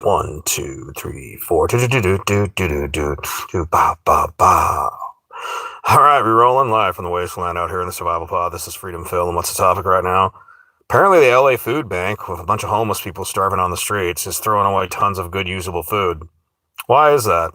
One, two, three, four. Do do do do do do do do ba ba ba. All right, we're rolling live from the wasteland out here in the survival pod. This is Freedom Phil, and what's the topic right now? Apparently, the LA food bank, with a bunch of homeless people starving on the streets, is throwing away tons of good usable food. Why is that?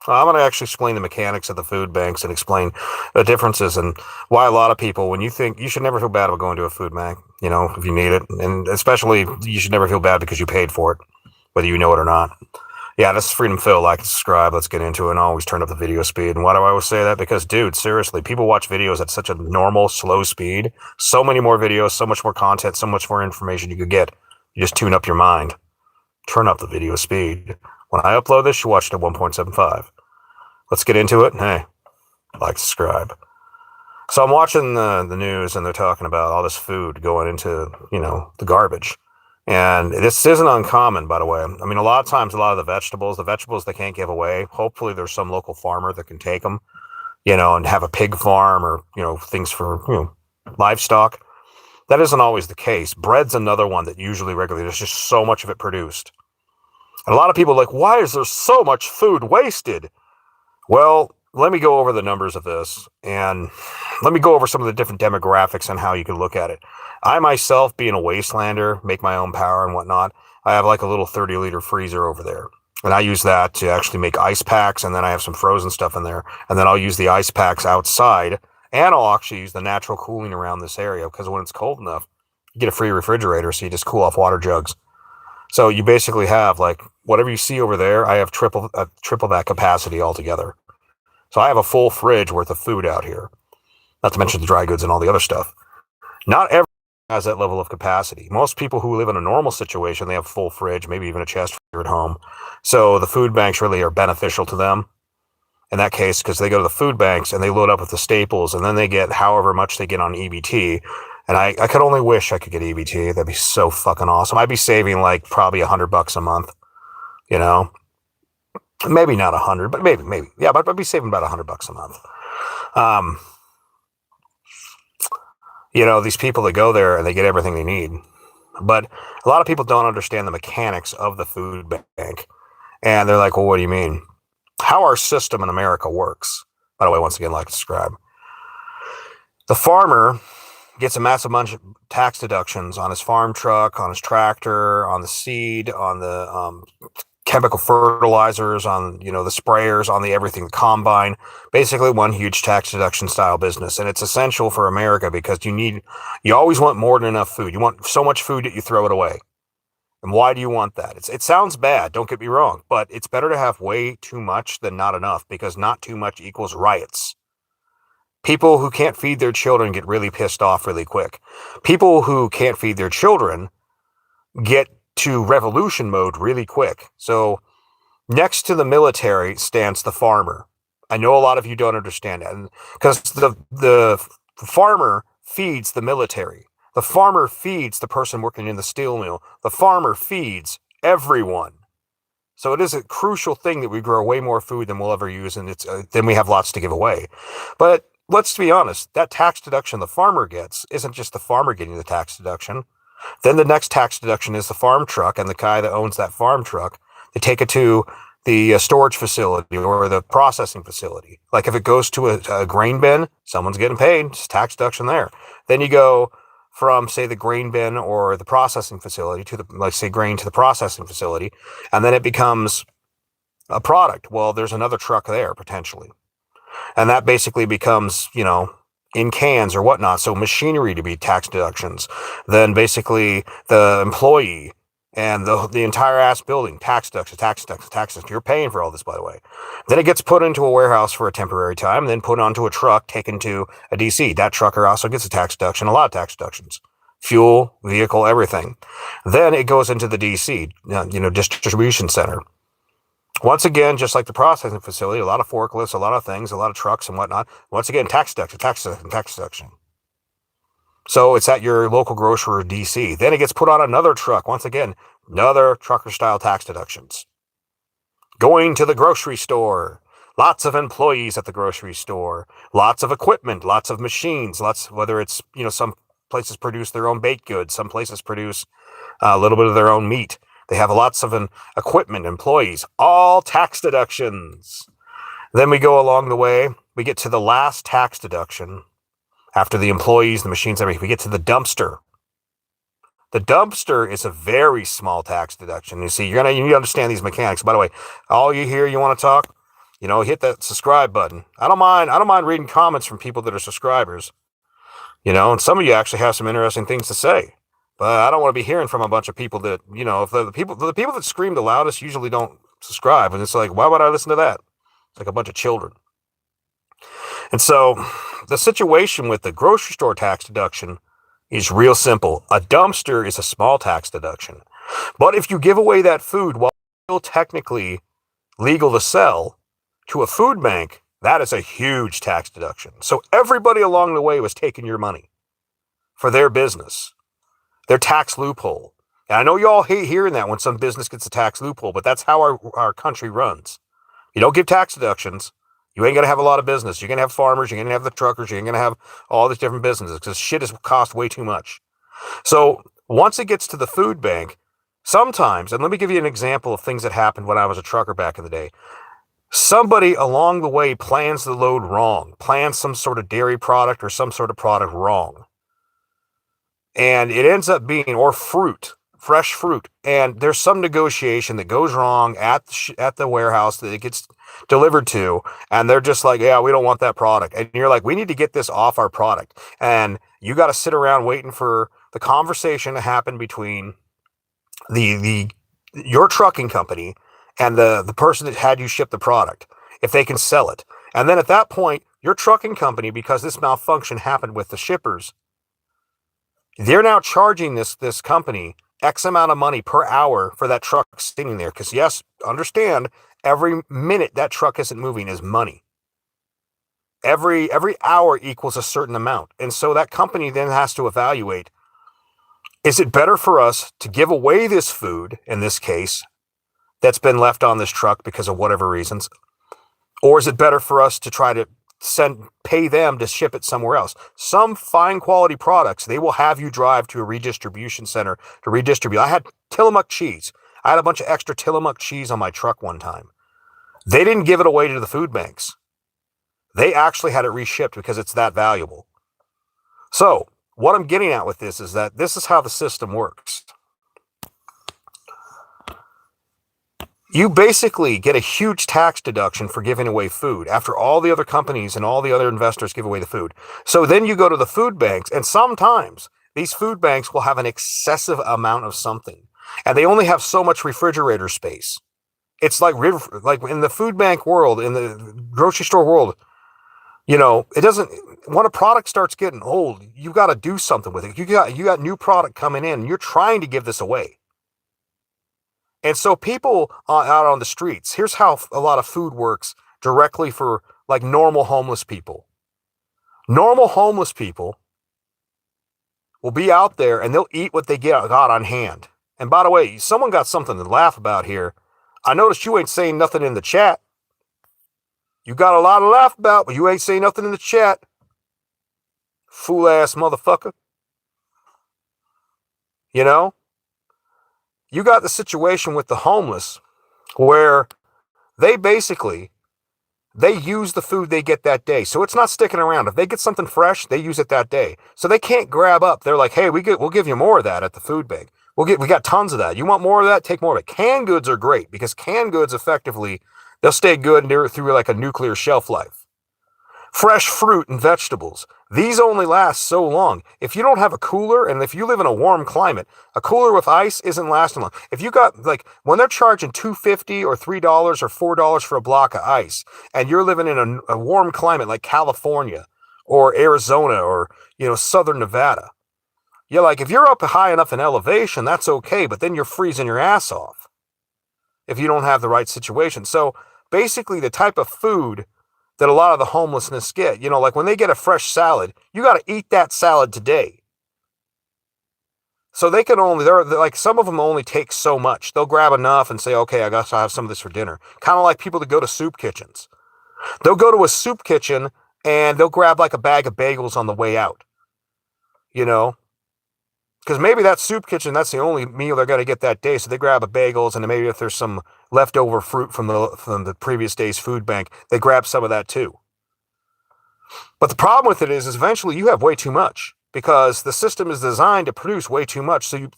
I'm going to actually explain the mechanics of the food banks and explain the differences and why a lot of people, when you think you should never feel bad about going to a food bank, if you need it, and especially you should never feel bad because you paid for it, whether you know it or not. Yeah, this is Freedom Phil. Like and subscribe. Let's get into it. And always turn up the video speed. And why do I always say that? Because, dude, seriously, people watch videos at such a normal, slow speed. So many more videos, so much more content, so much more information you could get. You just tune up your mind. Turn up the video speed. When I upload this, you watch it at 1.75. Let's get into it. Hey, like, subscribe. So I'm watching the news, and they're talking about all this food going into, the garbage. And this isn't uncommon, by the way. I mean, a lot of times, a lot of the vegetables they can't give away. Hopefully, there's some local farmer that can take them, and have a pig farm or, things for, livestock. That isn't always the case. Bread's another one that usually regularly, there's just so much of it produced. And a lot of people are like, why is there so much food wasted? Well, let me go over the numbers of this, and let me go over some of the different demographics and how you can look at it. I myself, being a wastelander, make my own power and whatnot. I have like a little 30-liter freezer over there, and I use that to actually make ice packs, and then I have some frozen stuff in there, and then I'll use the ice packs outside, and I'll actually use the natural cooling around this area, because when it's cold enough, you get a free refrigerator, so you just cool off water jugs. So you basically have, like, whatever you see over there, I have triple that capacity altogether. So I have a full fridge worth of food out here, not to mention the dry goods and all the other stuff. Not everyone has that level of capacity. Most people who live in a normal situation, they have a full fridge, maybe even a chest freezer at home. So the food banks really are beneficial to them in that case, because they go to the food banks and they load up with the staples, and then they get however much they get on EBT. And I could only wish I could get EBT. That'd be so fucking awesome. I'd be saving like probably $100 a month, maybe not 100, but maybe. Yeah, but I'd be saving about $100 a month. These people that go there and they get everything they need. But a lot of people don't understand the mechanics of the food bank. And they're like, well, what do you mean? How our system in America works. By the way, once again, like, subscribe. The farmer gets a massive bunch of tax deductions on his farm truck, on his tractor, on the seed, on the chemical fertilizers, on, the sprayers, on the everything, the combine. Basically one huge tax deduction style business. And it's essential for America because you always want more than enough food. You want so much food that you throw it away. And why do you want that? It sounds bad, don't get me wrong, but it's better to have way too much than not enough, because not too much equals riots. People who can't feed their children get really pissed off really quick. People who can't feed their children get to revolution mode really quick. So next to the military stands the farmer. I know a lot of you don't understand that, because the farmer feeds the military. The farmer feeds the person working in the steel mill. The farmer feeds everyone. So it is a crucial thing that we grow way more food than we'll ever use, and then we have lots to give away. But let's be honest, that tax deduction the farmer gets isn't just the farmer getting the tax deduction. Then the next tax deduction is the farm truck, and the guy that owns that farm truck, they take it to the storage facility or the processing facility. Like if it goes to a grain bin, someone's getting paid. It's tax deduction there. Then you go from, say, the grain bin or the processing facility to grain to the processing facility, and then it becomes a product. Well, there's another truck there potentially. And that basically becomes, in cans or whatnot. So machinery to be tax deductions. Then basically the employee and the entire ass building, tax deductions. You're paying for all this, by the way. Then it gets put into a warehouse for a temporary time, and then put onto a truck, taken to a DC. That trucker also gets a tax deduction, a lot of tax deductions. Fuel, vehicle, everything. Then it goes into the DC, distribution center. Once again, just like the processing facility, a lot of forklifts, a lot of things, a lot of trucks and whatnot. Once again, tax deduction. So it's at your local grocery or DC. Then it gets put on another truck. Once again, another trucker-style tax deductions. Going to the grocery store. Lots of employees at the grocery store. Lots of equipment. Lots of machines. Whether it's, some places produce their own baked goods. Some places produce a little bit of their own meat. They have lots of equipment, employees, all tax deductions. Then we go along the way. We get to the last tax deduction after the employees, the machines, everything. We get to the dumpster. The dumpster is a very small tax deduction. You see, you need to understand these mechanics. By the way, all you hear, you want to talk, hit that subscribe button. I don't mind reading comments from people that are subscribers. And some of you actually have some interesting things to say. But I don't want to be hearing from a bunch of people that, if the people that scream the loudest usually don't subscribe. And it's like, why would I listen to that? It's like a bunch of children. And so the situation with the grocery store tax deduction is real simple. A dumpster is a small tax deduction. But if you give away that food while it's still technically legal to sell to a food bank, that is a huge tax deduction. So everybody along the way was taking your money for their business, their tax loophole. And I know you all hate hearing that when some business gets a tax loophole, but that's how our country runs. You don't give tax deductions, you ain't going to have a lot of business. You're going to have farmers, you're going to have the truckers, you're going to have all these different businesses because shit has cost way too much. So once it gets to the food bank, sometimes, and let me give you an example of things that happened when I was a trucker back in the day. Somebody along the way plans the load wrong, plans some sort of dairy product or some sort of product wrong. And it ends up being, or fruit, fresh fruit. And there's some negotiation that goes wrong at the warehouse that it gets delivered to. And they're just like, yeah, we don't want that product. And you're like, we need to get this off our product. And you got to sit around waiting for the conversation to happen between your trucking company and the person that had you ship the product, if they can sell it. And then at that point, your trucking company, because this malfunction happened with the shippers, they're now charging this company X amount of money per hour for that truck sitting there. Because yes, understand, every minute that truck isn't moving is money. Every hour equals a certain amount. And so that company then has to evaluate, is it better for us to give away this food, in this case, that's been left on this truck because of whatever reasons? Or is it better for us to try to pay them to ship it somewhere else? Some fine quality products, they will have you drive to a redistribution center to redistribute. I had Tillamook cheese. I had a bunch of extra Tillamook cheese on my truck one time. They didn't give it away to the food banks. They actually had it reshipped because it's that valuable. So what I'm getting at with this is that this is how the system works. You basically get a huge tax deduction for giving away food after all the other companies and all the other investors give away the food. So then you go to the food banks, and sometimes these food banks will have an excessive amount of something, and they only have so much refrigerator space. It's like in the food bank world, in the grocery store world, it doesn't, when a product starts getting old, you got to do something with it. You got new product coming in, and you're trying to give this away. And so people out on the streets, here's how a lot of food works directly for like normal homeless people. Normal homeless people will be out there and they'll eat what they got on hand. And by the way, someone got something to laugh about here. I noticed you ain't saying nothing in the chat. You got a lot to laugh about, but you ain't saying nothing in the chat. Fool ass motherfucker. You got the situation with the homeless where they use the food they get that day. So it's not sticking around. If they get something fresh, they use it that day. So they can't grab up. They're like, hey, we'll give you more of that at the food bank. We got tons of that. You want more of that? Take more of it. Canned goods are great because canned goods effectively, they'll stay good through like a nuclear shelf life. Fresh fruit and vegetables, these only last so long. If you don't have a cooler, and if you live in a warm climate, a cooler with ice isn't lasting long. If you got, like, when they're charging $2.50 or $3 or $4 for a block of ice, and you're living in a warm climate like California or Arizona or, southern Nevada, you're like, if you're up high enough in elevation, that's okay, but then you're freezing your ass off if you don't have the right situation. So basically the type of food that a lot of the homelessness get, like when they get a fresh salad, you got to eat that salad today. So they can they're like, some of them only take so much. They'll grab enough and say, okay, I guess I'll have some of this for dinner. Kind of like people that go to soup kitchens. They'll go to a soup kitchen and they'll grab like a bag of bagels on the way out. Because maybe that soup kitchen, that's the only meal they're going to get that day. So they grab a bagels, and then maybe if there's some leftover fruit from the previous day's food bank, they grab some of that too. But the problem with it is eventually you have way too much because the system is designed to produce way too much. So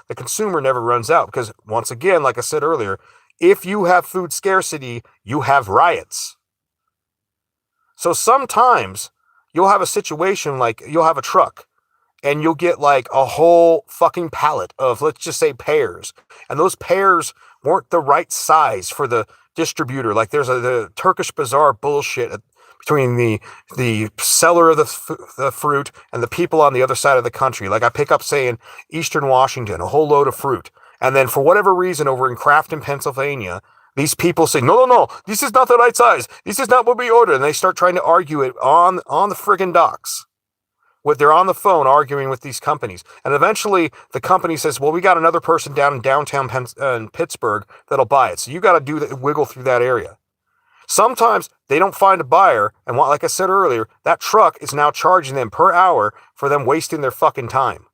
the consumer never runs out. Because once again, like I said earlier, if you have food scarcity, you have riots. So sometimes you'll have a situation like you'll have a truck and you'll get like a whole fucking pallet of, let's just say, pears. And those pears weren't the right size for the distributor. Like there's the Turkish bazaar bullshit between the seller of the fruit and the people on the other side of the country. Like I pick up, say, in Eastern Washington, a whole load of fruit. And then for whatever reason over in Crafton, Pennsylvania, these people say, no, this is not the right size. This is not what we ordered. And they start trying to argue it on the friggin' docks. They're on the phone arguing with these companies. And eventually the company says, well, we got another person down in downtown Pittsburgh that'll buy it. So you got to wiggle through that area. Sometimes they don't find a buyer. And like I said earlier, that truck is now charging them per hour for them wasting their fucking time.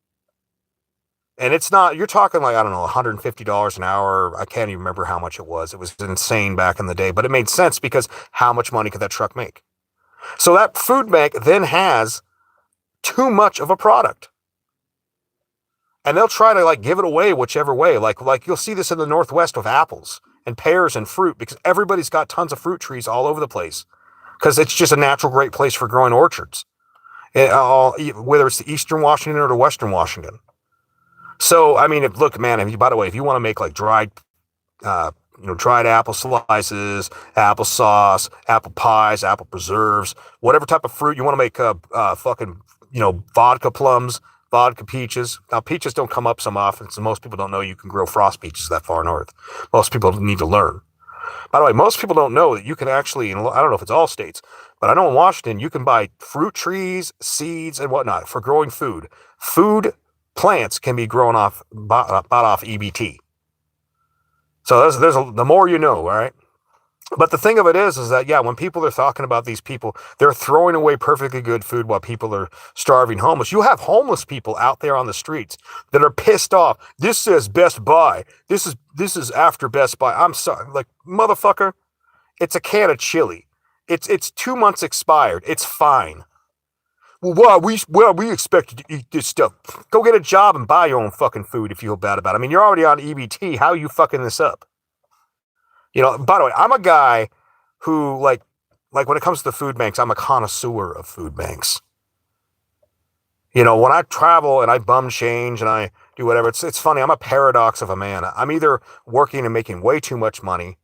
And it's not, you're talking like, I don't know, $150 an hour. I can't even remember how much it was. It was insane back in the day, but it made sense because how much money could that truck make? So that food bank then has too much of a product. And they'll try to like give it away whichever way. Like you'll see this in the Northwest with apples and pears and fruit because everybody's got tons of fruit trees all over the place because it's just a natural great place for growing orchards, whether it's the Eastern Washington or the Western Washington. So, I mean, look, man, by the way, if you want to make like dried apple slices, applesauce, apple pies, apple preserves, whatever type of fruit you want to make, vodka plums, vodka peaches. Now, peaches don't come up so often, so most people don't know you can grow frost peaches that far north. Most people need to learn. By the way, most people don't know that you can actually, and I don't know if it's all states, but I know in Washington, you can buy fruit trees, seeds, and whatnot for growing food. Food plants can be grown bought off EBT. So the more you know, all right? But the thing of it is that, yeah, when people are talking about these people, they're throwing away perfectly good food while people are starving homeless. You have homeless people out there on the streets that are pissed off. This says Best Buy. This is after Best Buy. I'm sorry. Like, motherfucker, it's a can of chili. It's 2 months expired. It's fine. Well, we expect you to eat this stuff. Go get a job and buy your own fucking food if you feel bad about it. I mean, you're already on EBT. How are you fucking this up? You know, by the way, I'm a guy who, like when it comes to the food banks, I'm a connoisseur of food banks. You know, when I travel and I bum change and I do whatever, it's funny. I'm a paradox of a man. I'm either working and making way too much money,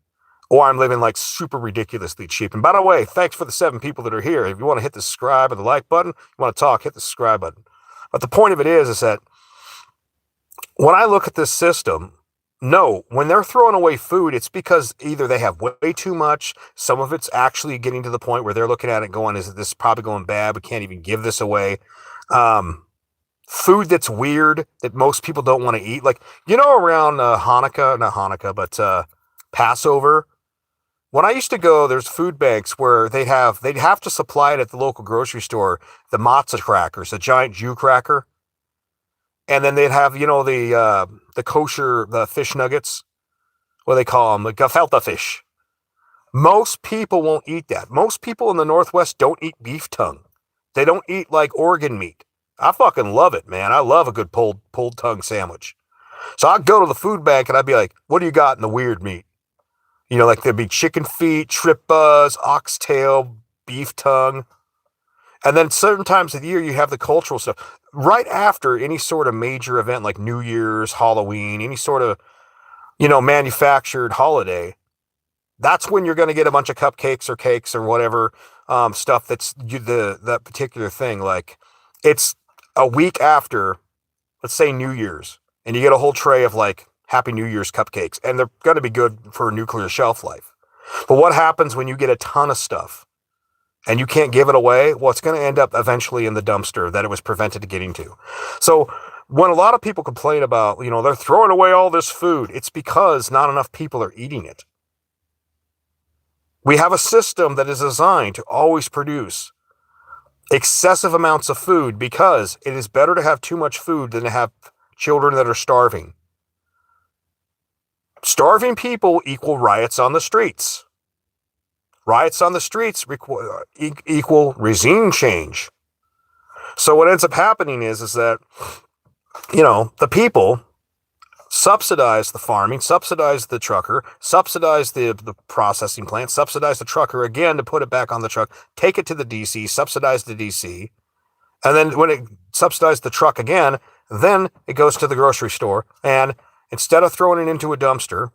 or I'm living like super ridiculously cheap. And by the way, thanks for the 7 people that are here. If you want to hit the subscribe or the like button, you want to talk, hit the subscribe button. But the point of it is that when I look at this system, no, when they're throwing away food, it's because either they have way too much. Some of it's actually getting to the point where they're looking at it going, is this probably going bad? We can't even give this away. Food that's weird that most people don't want to eat. Like, you know, around Passover, when I used to go, there's food banks where they'd have to supply it at the local grocery store, the matzah crackers, the giant Jew cracker. And then they'd have, you know, the kosher, the fish nuggets, what do they call them, the gefilte fish. Most people won't eat that. Most people in the Northwest don't eat beef tongue. They don't eat like organ meat. I fucking love it, man. I love a good pulled tongue sandwich. So I'd go to the food bank and I'd be like, what do you got in the weird meat? You know, like there'd be chicken feet, tripas, oxtail, beef tongue. And then certain times of the year, you have the cultural stuff. Right after any sort of major event like New Year's, Halloween, any sort of, you know, manufactured holiday, that's when you're going to get a bunch of cupcakes or cakes or whatever stuff that's that particular thing. Like, it's a week after, let's say, New Year's, and you get a whole tray of, like, Happy New Year's cupcakes, and they're going to be good for a nuclear shelf life. But what happens when you get a ton of stuff and you can't give it away? Well, it's going to end up eventually in the dumpster that it was prevented getting to. So when a lot of people complain about, you know, they're throwing away all this food, it's because not enough people are eating it. We have a system that is designed to always produce excessive amounts of food because it is better to have too much food than to have children that are starving. Starving people equal riots on the streets. Riots on the streets equal regime change. So what ends up happening is that, the people subsidize the farming, subsidize the trucker, subsidize the processing plant, subsidize the trucker again to put it back on the truck, take it to the DC, subsidize the DC. And then when it subsidizes the truck again, then it goes to the grocery store. And instead of throwing it into a dumpster,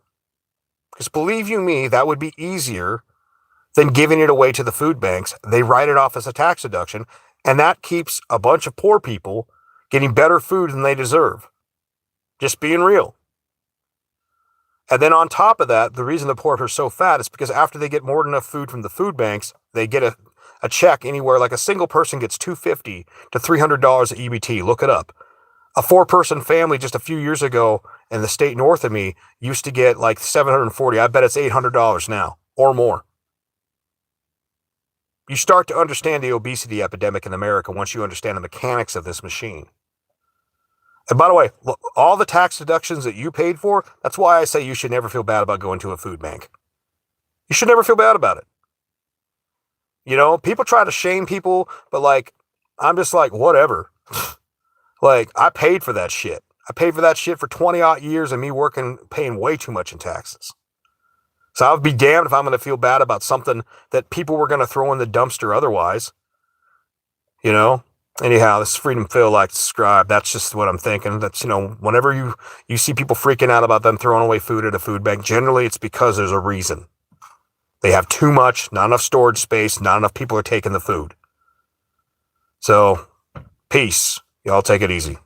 because believe you me, that would be easier than giving it away to the food banks. They write it off as a tax deduction. And that keeps a bunch of poor people getting better food than they deserve. Just being real. And then on top of that, the reason the poor are so fat is because after they get more than enough food from the food banks, they get a check anywhere, like a single person gets $250 to $300 at EBT. Look it up. A 4-person family just a few years ago in the state north of me used to get like $740. I bet it's $800 now or more. You start to understand the obesity epidemic in America once you understand the mechanics of this machine. And by the way, look, all the tax deductions that you paid for, that's why I say you should never feel bad about going to a food bank. You should never feel bad about it. People try to shame people, but I'm just like, whatever. I paid for that shit. I paid for that shit for 20-odd years of me paying way too much in taxes. So I would be damned if I'm going to feel bad about something that people were going to throw in the dumpster otherwise. Anyhow, this is Freedom Phil, subscribe. That's just what I'm thinking. That's, whenever you see people freaking out about them throwing away food at a food bank, generally it's because there's a reason. They have too much, not enough storage space, not enough people are taking the food. So, peace. Y'all take it easy.